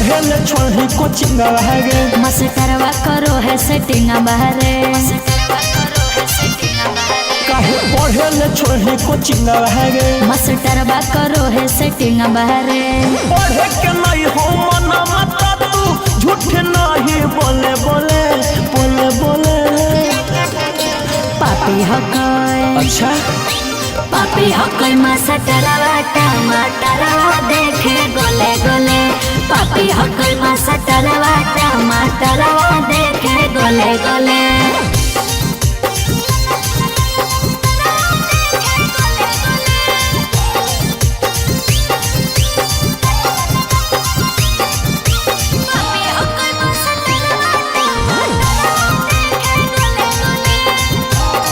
पढ़े ले छोड़ी कोचिंग गे मास्टरवा करो है सेटिंग बहरे काहे पढ़े ले छोड़ी कोचिंग गे मास्टरवा करो है सेटिंग बहरे पढ़े के नहीं हो मना मत तू झूठ नहीं बोले बोले बोले बोले पापी हो कोई अच्छा पापी हो कोई मास्टरवा टमाटरवा देखे गोले गोले पापी हो कोई मास्टरवा टमाटरवा देखे गोले गोले।